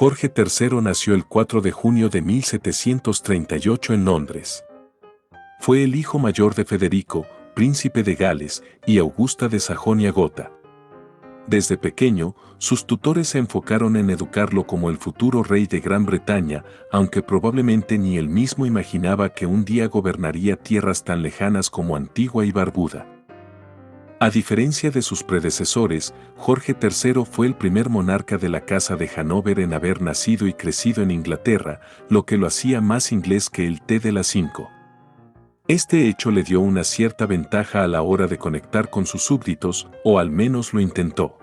Jorge III nació el 4 de junio de 1738 en Londres. Fue el hijo mayor de Federico, príncipe de Gales, y Augusta de Sajonia-Gotha. Desde pequeño, sus tutores se enfocaron en educarlo como el futuro rey de Gran Bretaña, aunque probablemente ni él mismo imaginaba que un día gobernaría tierras tan lejanas como Antigua y Barbuda. A diferencia de sus predecesores, Jorge III fue el primer monarca de la Casa de Hannover en haber nacido y crecido en Inglaterra, lo que lo hacía más inglés que el té de las 5. Este hecho le dio una cierta ventaja a la hora de conectar con sus súbditos, o al menos lo intentó.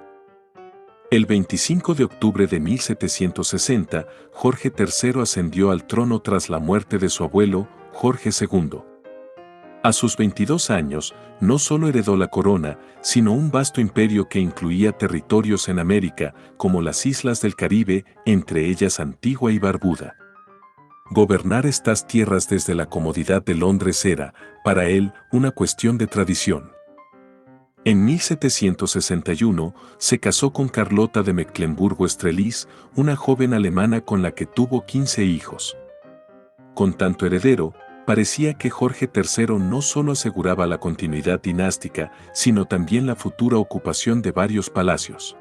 El 25 de octubre de 1760, Jorge III ascendió al trono tras la muerte de su abuelo, Jorge II. A sus 22 años, no solo heredó la corona, sino un vasto imperio que incluía territorios en América, como las islas del Caribe, entre ellas Antigua y Barbuda. Gobernar estas tierras desde la comodidad de Londres era, para él, una cuestión de tradición. En 1761, se casó con Carlota de Mecklemburgo-Strelitz, una joven alemana con la que tuvo 15 hijos. Con tanto heredero, parecía que Jorge III no solo aseguraba la continuidad dinástica, sino también la futura ocupación de varios palacios.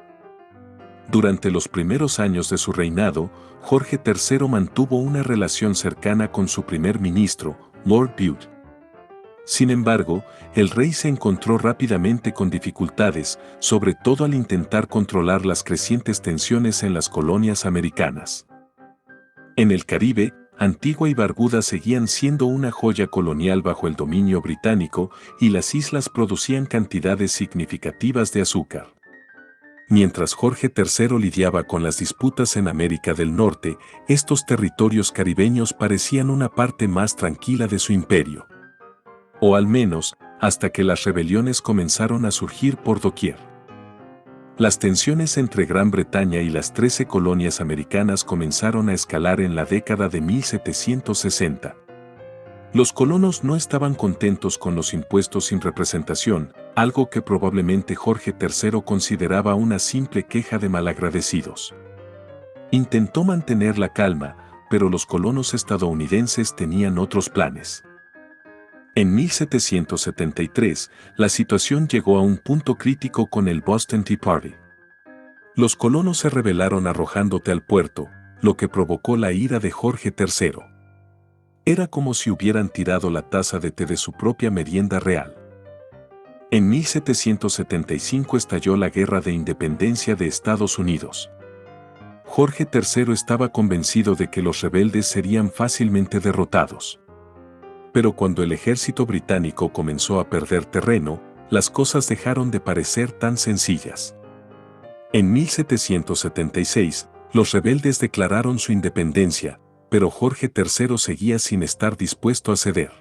Durante los primeros años de su reinado, Jorge III mantuvo una relación cercana con su primer ministro, Lord Bute. Sin embargo, el rey se encontró rápidamente con dificultades, sobre todo al intentar controlar las crecientes tensiones en las colonias americanas. En el Caribe, Antigua y Barbuda seguían siendo una joya colonial bajo el dominio británico y las islas producían cantidades significativas de azúcar. Mientras Jorge III lidiaba con las disputas en América del Norte, estos territorios caribeños parecían una parte más tranquila de su imperio. O al menos, hasta que las rebeliones comenzaron a surgir por doquier. Las tensiones entre Gran Bretaña y las 13 colonias americanas comenzaron a escalar en la década de 1760. Los colonos no estaban contentos con los impuestos sin representación, algo que probablemente Jorge III consideraba una simple queja de malagradecidos. Intentó mantener la calma, pero los colonos estadounidenses tenían otros planes. En 1773, la situación llegó a un punto crítico con el Boston Tea Party. Los colonos se rebelaron arrojando té al puerto, lo que provocó la ira de Jorge III. Era como si hubieran tirado la taza de té de su propia merienda real. En 1775 estalló la Guerra de Independencia de Estados Unidos. Jorge III estaba convencido de que los rebeldes serían fácilmente derrotados. Pero cuando el ejército británico comenzó a perder terreno, las cosas dejaron de parecer tan sencillas. En 1776, los rebeldes declararon su independencia, pero Jorge III seguía sin estar dispuesto a ceder.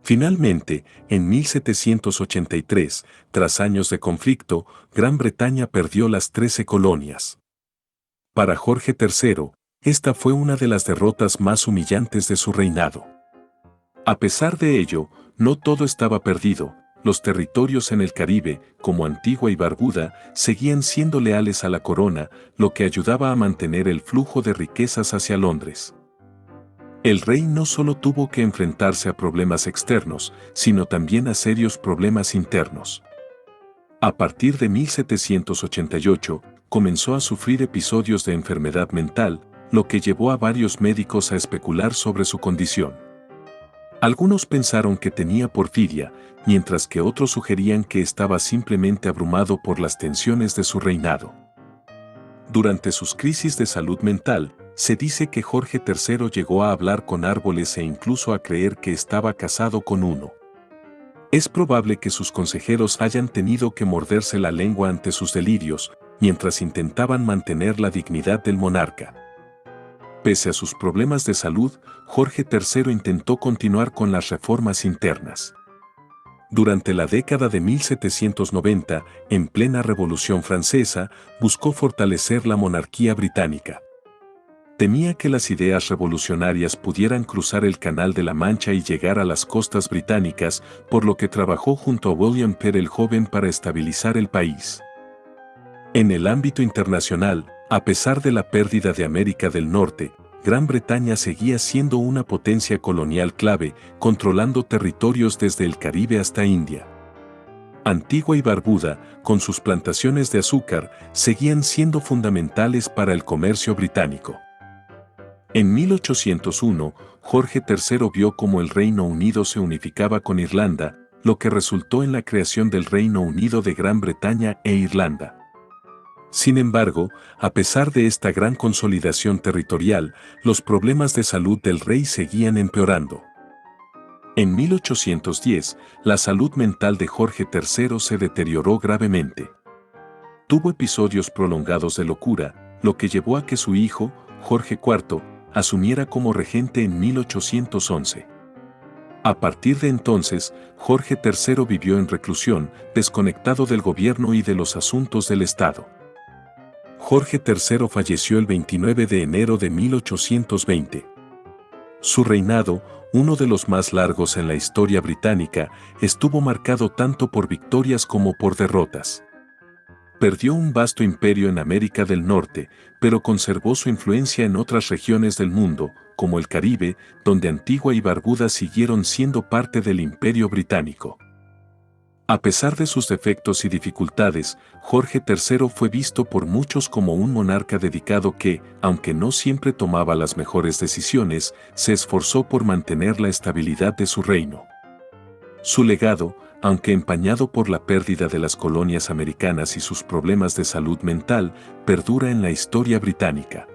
Finalmente, en 1783, tras años de conflicto, Gran Bretaña perdió las 13 colonias. Para Jorge III, esta fue una de las derrotas más humillantes de su reinado. A pesar de ello, no todo estaba perdido. Los territorios en el Caribe, como Antigua y Barbuda, seguían siendo leales a la corona, lo que ayudaba a mantener el flujo de riquezas hacia Londres. El rey no solo tuvo que enfrentarse a problemas externos, sino también a serios problemas internos. A partir de 1788, comenzó a sufrir episodios de enfermedad mental, lo que llevó a varios médicos a especular sobre su condición. Algunos pensaron que tenía porfiria, mientras que otros sugerían que estaba simplemente abrumado por las tensiones de su reinado. Durante sus crisis de salud mental, se dice que Jorge III llegó a hablar con árboles e incluso a creer que estaba casado con uno. Es probable que sus consejeros hayan tenido que morderse la lengua ante sus delirios, mientras intentaban mantener la dignidad del monarca. Pese a sus problemas de salud, Jorge III intentó continuar con las reformas internas. Durante la década de 1790, en plena Revolución Francesa, buscó fortalecer la monarquía británica. Temía que las ideas revolucionarias pudieran cruzar el Canal de la Mancha y llegar a las costas británicas, por lo que trabajó junto a William Penn el Joven para estabilizar el país. En el ámbito internacional, A pesar de la pérdida de América del Norte, Gran Bretaña seguía siendo una potencia colonial clave, controlando territorios desde el Caribe hasta India. Antigua y Barbuda, con sus plantaciones de azúcar, seguían siendo fundamentales para el comercio británico. En 1801, Jorge III vio cómo el Reino Unido se unificaba con Irlanda, lo que resultó en la creación del Reino Unido de Gran Bretaña e Irlanda. Sin embargo, a pesar de esta gran consolidación territorial, los problemas de salud del rey seguían empeorando. En 1810, la salud mental de Jorge III se deterioró gravemente. Tuvo episodios prolongados de locura, lo que llevó a que su hijo, Jorge IV, asumiera como regente en 1811. A partir de entonces, Jorge III vivió en reclusión, desconectado del gobierno y de los asuntos del Estado. Jorge III falleció el 29 de enero de 1820. Su reinado, uno de los más largos en la historia británica, estuvo marcado tanto por victorias como por derrotas. Perdió un vasto imperio en América del Norte, pero conservó su influencia en otras regiones del mundo, como el Caribe, donde Antigua y Barbuda siguieron siendo parte del Imperio Británico. A pesar de sus defectos y dificultades, Jorge III fue visto por muchos como un monarca dedicado que, aunque no siempre tomaba las mejores decisiones, se esforzó por mantener la estabilidad de su reino. Su legado, aunque empañado por la pérdida de las colonias americanas y sus problemas de salud mental, perdura en la historia británica.